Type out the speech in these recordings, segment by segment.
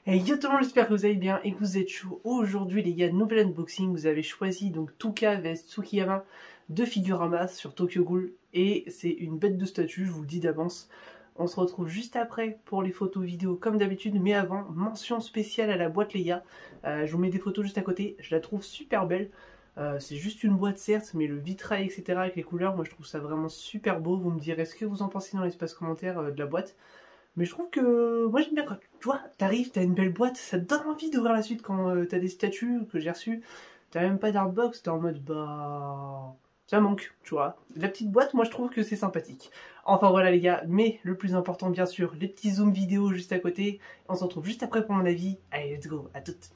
Hey yo tout le monde, j'espère que vous allez bien et que vous êtes chaud. Aujourd'hui les gars, nouvel unboxing, vous avez choisi donc Tuka vs Tsukiyama de Figurama sur Tokyo Ghoul et c'est une bête de statue, je vous le dis d'avance. On se retrouve juste après pour les photos vidéo comme d'habitude, mais avant, mention spéciale à la boîte les gars. Je vous mets des photos juste à côté, je la trouve super belle. C'est juste une boîte certes, mais le vitrail etc avec les couleurs, moi je trouve ça vraiment super beau. Vous me direz ce que vous en pensez dans l'espace commentaire de la boîte. Mais je trouve que moi j'aime bien quand tu vois, t'arrives, t'as une belle boîte, ça te donne envie d'ouvrir la suite quand t'as des statues que j'ai reçues. T'as même pas d'artbox, t'es en mode bah ça manque, tu vois. La petite boîte, moi je trouve que c'est sympathique. Enfin voilà les gars, mais le plus important bien sûr, les petits zooms vidéo juste à côté. On se retrouve juste après pour mon avis. Allez, let's go, à toutes.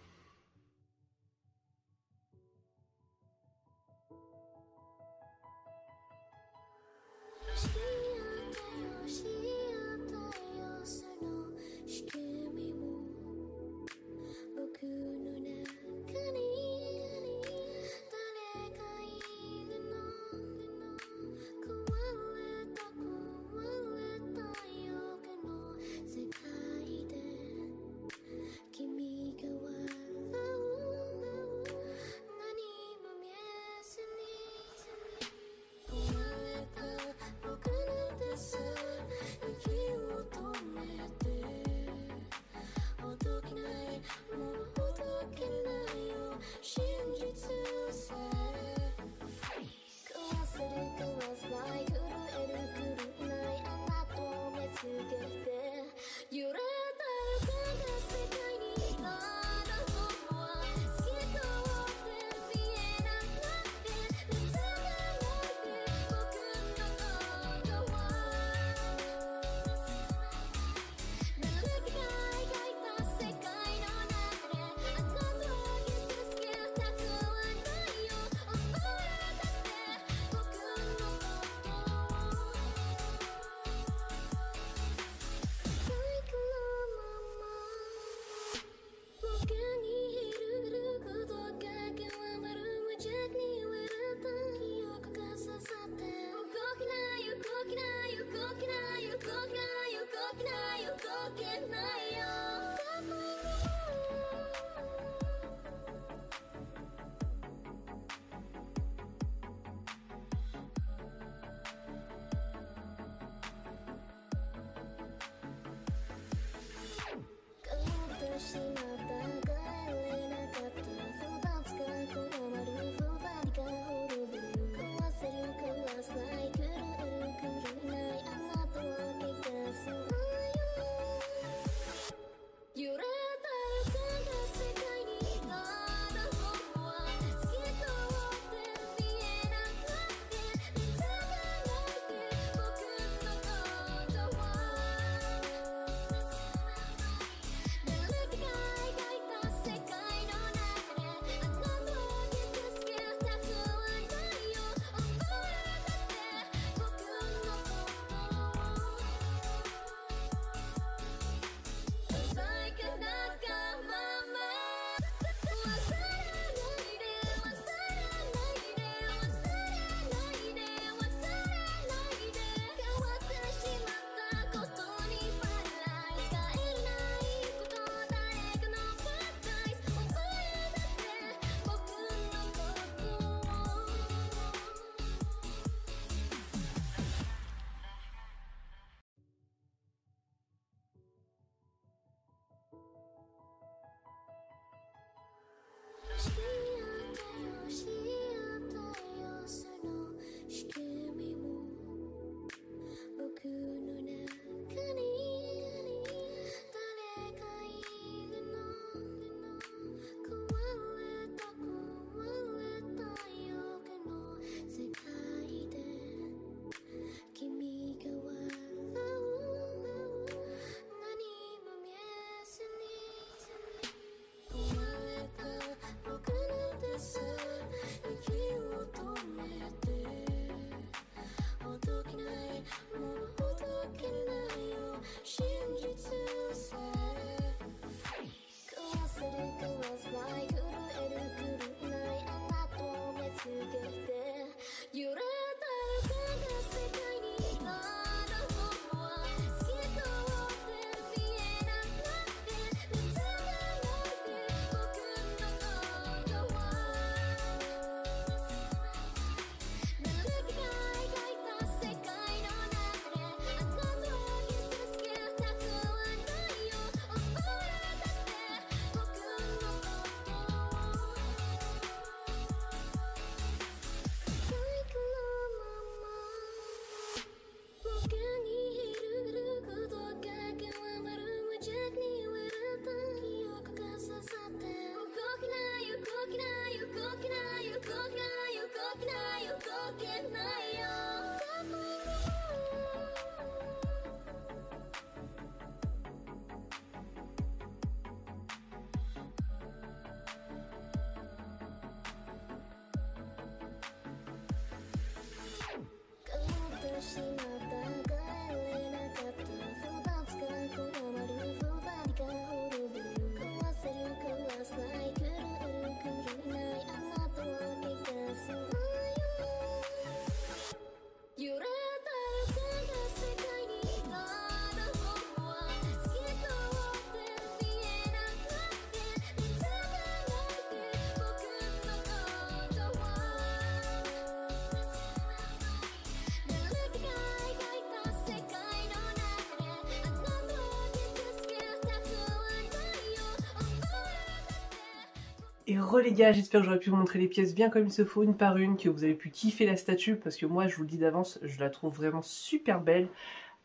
Et les gars, j'espère que j'aurais pu vous montrer les pièces bien comme il se faut, une par une, que vous avez pu kiffer la statue, parce que moi, je vous le dis d'avance, je la trouve vraiment super belle.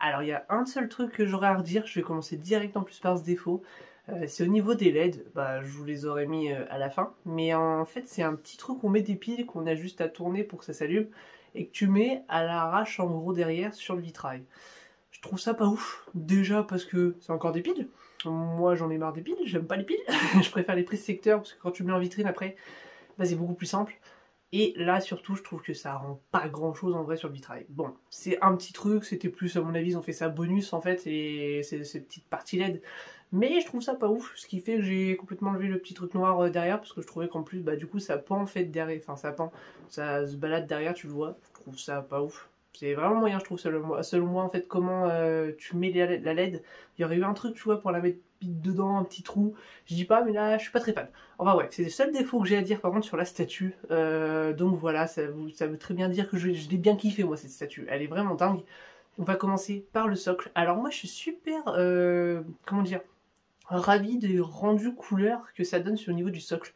Alors, il y a un seul truc que j'aurais à redire, je vais commencer direct en plus par ce défaut, c'est au niveau des LED, bah, je vous les aurais mis à la fin, mais en fait, c'est un petit truc où on met des piles qu'on a juste à tourner pour que ça s'allume, et que tu mets à l'arrache en gros derrière sur le vitrail. Je trouve ça pas ouf, déjà parce que c'est encore des piles. Moi j'en ai marre des piles, j'aime pas les piles, je préfère les prises secteur parce que quand tu mets en vitrine après, bah, c'est beaucoup plus simple. Et là surtout je trouve que ça rend pas grand chose en vrai sur le vitrail. Bon, c'est un petit truc, c'était plus à mon avis ils ont fait ça bonus en fait, et c'est ces petites parties LED. Mais je trouve ça pas ouf, ce qui fait que j'ai complètement enlevé le petit truc noir derrière parce que je trouvais qu'en plus bah du coup ça pend en fait derrière, enfin ça pend, ça se balade derrière tu le vois, je trouve ça pas ouf. C'est vraiment moyen, je trouve, selon moi en fait, comment tu mets la LED. Il y aurait eu un truc, tu vois, pour la mettre dedans, un petit trou. Je dis pas, mais là, je suis pas très fan. Enfin ouais, c'est le seul défaut que j'ai à dire, par contre, sur la statue. Donc voilà, ça veut très bien dire que je l'ai bien kiffé, moi, cette statue. Elle est vraiment dingue. On va commencer par le socle. Alors moi, je suis super, comment dire, ravie des rendus couleurs que ça donne sur le niveau du socle.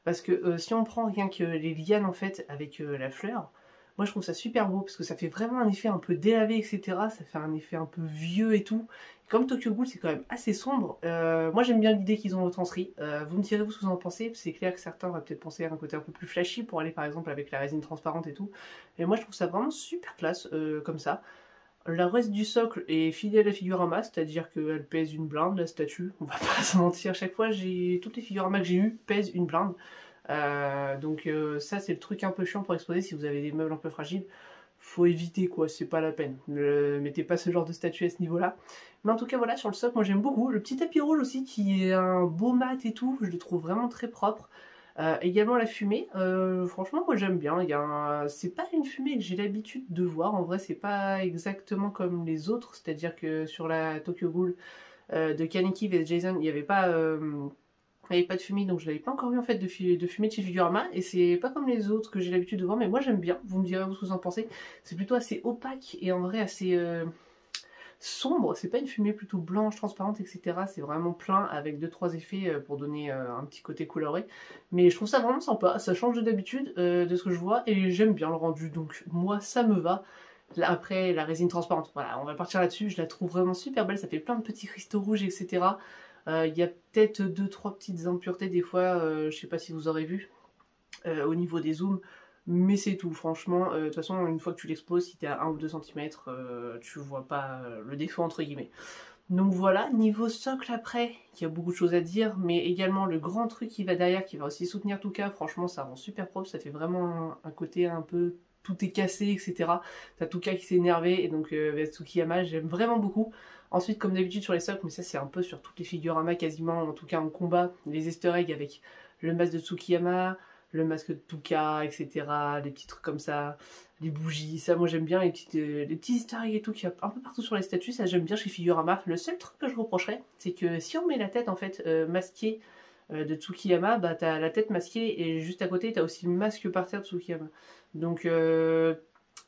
Parce que si on prend rien que les lianes, en fait, avec la fleur, moi je trouve ça super beau parce que ça fait vraiment un effet un peu délavé, etc. Ça fait un effet un peu vieux et tout. Et comme Tokyo Ghoul c'est quand même assez sombre, moi j'aime bien l'idée qu'ils ont retranscrit. Vous me direz vous ce que vous en pensez, c'est clair que certains vont peut-être penser à un côté un peu plus flashy pour aller par exemple avec la résine transparente et tout. Et moi je trouve ça vraiment super classe comme ça. Le reste du socle est fidèle à Figurama, c'est-à-dire qu'elle pèse une blinde, la statue. On va pas se mentir, chaque fois, toutes les Figuramas que j'ai eues pèsent une blinde. Donc ça, c'est le truc un peu chiant pour exposer si vous avez des meubles un peu fragiles. Faut éviter, quoi, c'est pas la peine. Ne mettez pas ce genre de statue à ce niveau-là. Mais en tout cas, voilà, sur le socle, moi j'aime beaucoup. Le petit tapis rouge aussi, qui est un beau mat et tout, je le trouve vraiment très propre. Également la fumée, franchement moi j'aime bien, c'est pas une fumée que j'ai l'habitude de voir, en vrai c'est pas exactement comme les autres, c'est-à-dire que sur la Tokyo Ghoul de Kaneki vs Jason, il n'y avait pas... il n'y avait pas de fumée, donc je l'avais pas encore vu en fait de fumée de chez Figurama, et c'est pas comme les autres que j'ai l'habitude de voir, mais moi j'aime bien, vous me direz ce que vous en pensez. C'est plutôt assez opaque et en vrai assez sombre, c'est pas une fumée plutôt blanche, transparente, etc. C'est vraiment plein avec 2-3 effets pour donner un petit côté coloré. Mais je trouve ça vraiment sympa, ça change d'habitude de ce que je vois, et j'aime bien le rendu, donc moi ça me va. Là, après la résine transparente, voilà, on va partir là-dessus, je la trouve vraiment super belle, ça fait plein de petits cristaux rouges, etc. Il y a peut-être 2-3 petites impuretés des fois, je sais pas si vous aurez vu, au niveau des zooms, mais c'est tout, franchement. De toute façon, une fois que tu l'exposes, si t'es à 1 ou 2 cm, tu vois pas le défaut entre guillemets. Donc voilà, niveau socle après, il y a beaucoup de choses à dire, mais également le grand truc qui va derrière, qui va aussi soutenir Touka, franchement ça rend super propre, ça fait vraiment un côté un peu tout est cassé, etc. T'as Touka qui s'est énervé, et donc Tsukiyama, j'aime vraiment beaucoup. Ensuite, comme d'habitude sur les socles, mais ça c'est un peu sur toutes les Figurama quasiment, en tout cas en combat, les easter eggs avec le masque de Tsukiyama, le masque de Touka, etc. Des petits trucs comme ça, les bougies, ça moi j'aime bien, les petits easter eggs et tout qu'il y a un peu partout sur les statues, ça j'aime bien chez Figurama. Le seul truc que je reprocherais, c'est que si on met la tête en fait masquée de Tsukiyama, bah t'as la tête masquée et juste à côté t'as aussi le masque par terre de Tsukiyama. Donc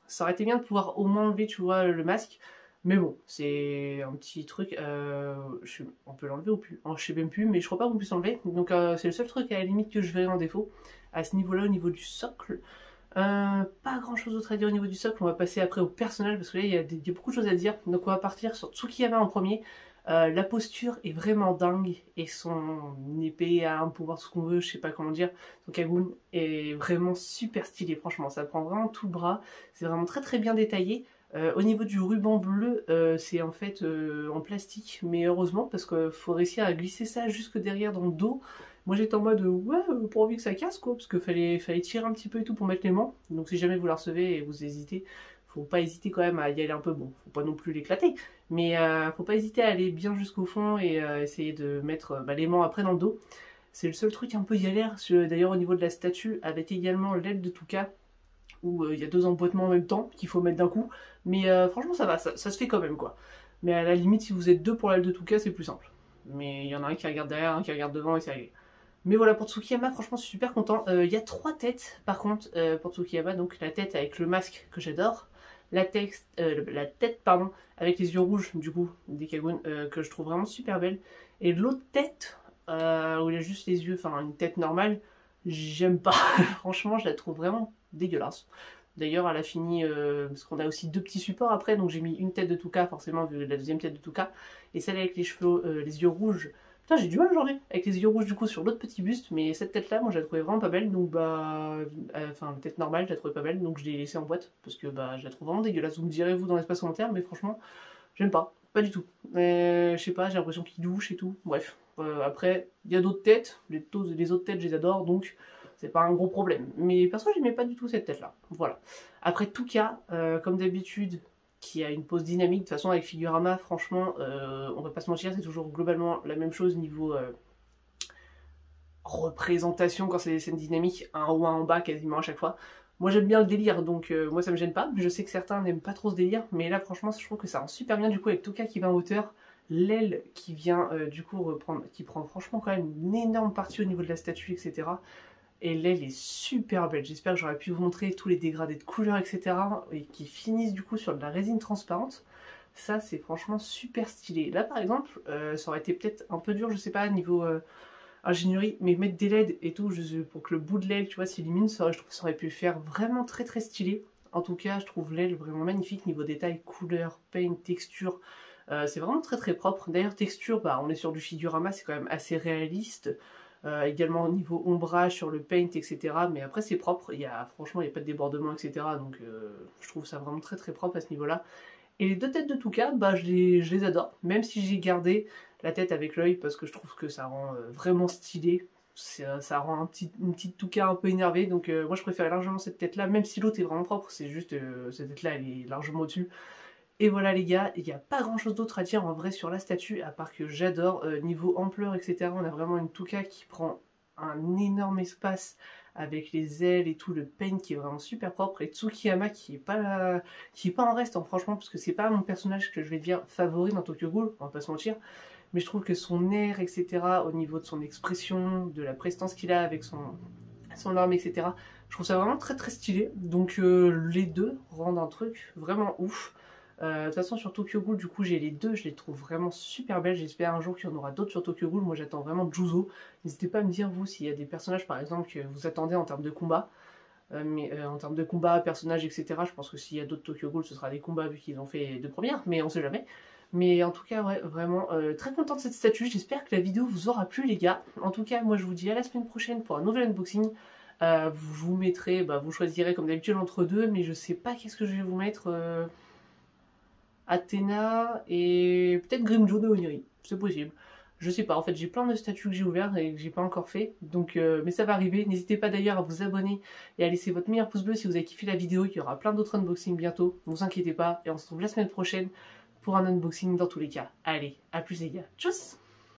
ça aurait été bien de pouvoir au moins enlever, tu vois, le masque. Mais bon, c'est un petit truc, on peut l'enlever ou plus, je sais même plus, mais je crois pas qu'on puisse l'enlever. Donc c'est le seul truc à la limite que je verrais en défaut. À ce niveau-là, au niveau du socle, pas grand chose d'autre à dire au niveau du socle. On va passer après au personnage parce que là il y a beaucoup de choses à dire. Donc on va partir sur Tsukiyama en premier. La posture est vraiment dingue et son épée a un pouvoir, tout ce qu'on veut, je sais pas comment dire. Son Kagun est vraiment super stylé, franchement, ça prend vraiment tout le bras. C'est vraiment très très bien détaillé. Au niveau du ruban bleu, c'est en fait en plastique, mais heureusement parce qu'il faut réussir à glisser ça jusque derrière dans le dos. Moi j'étais en mode ouais, pour envie que ça casse quoi, parce qu'il fallait tirer un petit peu et tout pour mettre l'aimant. Donc si jamais vous la recevez et vous hésitez, faut pas hésiter quand même à y aller un peu, bon, faut pas non plus l'éclater, mais faut pas hésiter à aller bien jusqu'au fond et essayer de mettre l'aimant après dans le dos. C'est le seul truc un peu galère, d'ailleurs au niveau de la statue, avec également l'aile de Touka, où il y a 2 emboîtements en même temps qu'il faut mettre d'un coup, mais franchement ça va, ça se fait quand même quoi. Mais à la limite si vous êtes 2 pour l'aile de Touka c'est plus simple. Mais il y en a un qui regarde derrière, un qui regarde devant et c'est réglé. Mais voilà, pour Tsukiyama, franchement, je suis super content. Il y a 3 têtes, par contre, pour Tsukiyama. Donc la tête avec le masque, que j'adore. La tête, pardon, avec les yeux rouges, du coup, des Kagun, que je trouve vraiment super belle. Et l'autre tête, où il a juste les yeux, enfin, une tête normale, j'aime pas. Franchement, je la trouve vraiment dégueulasse. D'ailleurs, elle a fini, parce qu'on a aussi deux petits supports après, donc j'ai mis une tête de Touka, forcément, vu la deuxième tête de Touka, et celle avec les cheveux, les yeux rouges. Putain, j'ai du mal aujourd'hui, avec les yeux rouges du coup sur l'autre petit buste, mais cette tête-là, moi, je la trouvais vraiment pas belle, donc bah... Enfin, la tête normale, je la trouvais pas belle, donc je l'ai laissée en boîte, parce que bah, je la trouve vraiment dégueulasse. Vous me direz, vous, dans l'espace commentaire, mais franchement, j'aime pas du tout. Je sais pas, j'ai l'impression qu'il douche et tout, bref. Après, il y a d'autres têtes, les autres têtes, je les adore, donc... c'est pas un gros problème. Mais perso, j'aimais pas du tout cette tête-là. Voilà. Après, Touka, comme d'habitude, qui a une pose dynamique. De toute façon, avec Figurama, franchement, on va pas se mentir, c'est toujours globalement la même chose niveau représentation quand c'est des scènes dynamiques, un haut, un en bas quasiment à chaque fois. Moi, j'aime bien le délire, donc moi, ça me gêne pas. Je sais que certains n'aiment pas trop ce délire, mais là, franchement, je trouve que ça rend super bien du coup avec Touka qui va en hauteur. L'aile qui vient du coup reprendre, qui prend franchement quand même une énorme partie au niveau de la statue, etc. Et l'aile est super belle. J'espère que j'aurais pu vous montrer tous les dégradés de couleurs, etc. Et qui finissent du coup sur de la résine transparente. Ça, c'est franchement super stylé. Là, par exemple, ça aurait été peut-être un peu dur, je sais pas, niveau ingénierie, mais mettre des LED et tout, pour que le bout de l'aile, tu vois, s'illumine, je trouve que ça aurait pu faire vraiment très très stylé. En tout cas, je trouve l'aile vraiment magnifique, niveau détail, couleur, paint, texture. C'est vraiment très très propre. D'ailleurs, texture, bah, on est sur du Figurama, c'est quand même assez réaliste. Également au niveau ombrage sur le paint, etc. Mais après c'est propre, franchement il n'y a pas de débordement, etc. Donc je trouve ça vraiment très très propre à ce niveau-là. Et les deux têtes de Touka, bah, je les adore. Même si j'ai gardé la tête avec l'œil parce que je trouve que ça rend vraiment stylé. Ça rend une petite Touka un peu énervée. Donc moi je préfère largement cette tête-là, même si l'autre est vraiment propre. C'est juste cette tête-là elle est largement au-dessus. Et voilà les gars, il n'y a pas grand chose d'autre à dire en vrai sur la statue, à part que j'adore, niveau ampleur, etc. On a vraiment une Touka qui prend un énorme espace avec les ailes et tout, le paint qui est vraiment super propre, et Tsukiyama qui est pas en reste, hein, franchement, parce que c'est pas mon personnage que je vais dire favori dans Tokyo Ghoul, on va pas se mentir, mais je trouve que son air, etc., au niveau de son expression, de la prestance qu'il a avec son arme, etc., je trouve ça vraiment très très stylé, donc les deux rendent un truc vraiment ouf. De toute façon sur Tokyo Ghoul du coup j'ai les deux, je les trouve vraiment super belles, j'espère un jour qu'il y en aura d'autres sur Tokyo Ghoul, moi j'attends vraiment Juzo. N'hésitez pas à me dire vous s'il y a des personnages par exemple que vous attendez en termes de combat, en termes de combat, personnages, etc. Je pense que s'il y a d'autres Tokyo Ghoul ce sera des combats vu qu'ils ont fait les deux premières, mais on sait jamais. Mais en tout cas ouais, vraiment très content de cette statue, j'espère que la vidéo vous aura plu les gars. En tout cas moi je vous dis à la semaine prochaine pour un nouvel unboxing. Je vous mettrai, vous choisirez comme d'habitude entre deux, mais je sais pas qu'est-ce que je vais vous mettre. Athéna et peut-être Grimjo de Oniri, c'est possible. Je sais pas, en fait j'ai plein de statuts que j'ai ouverts et que j'ai pas encore fait, donc mais ça va arriver. N'hésitez pas d'ailleurs à vous abonner et à laisser votre meilleur pouce bleu si vous avez kiffé la vidéo, il y aura plein d'autres unboxings bientôt, ne vous inquiétez pas, et on se retrouve la semaine prochaine pour un unboxing dans tous les cas. Allez, à plus les gars, tchuss!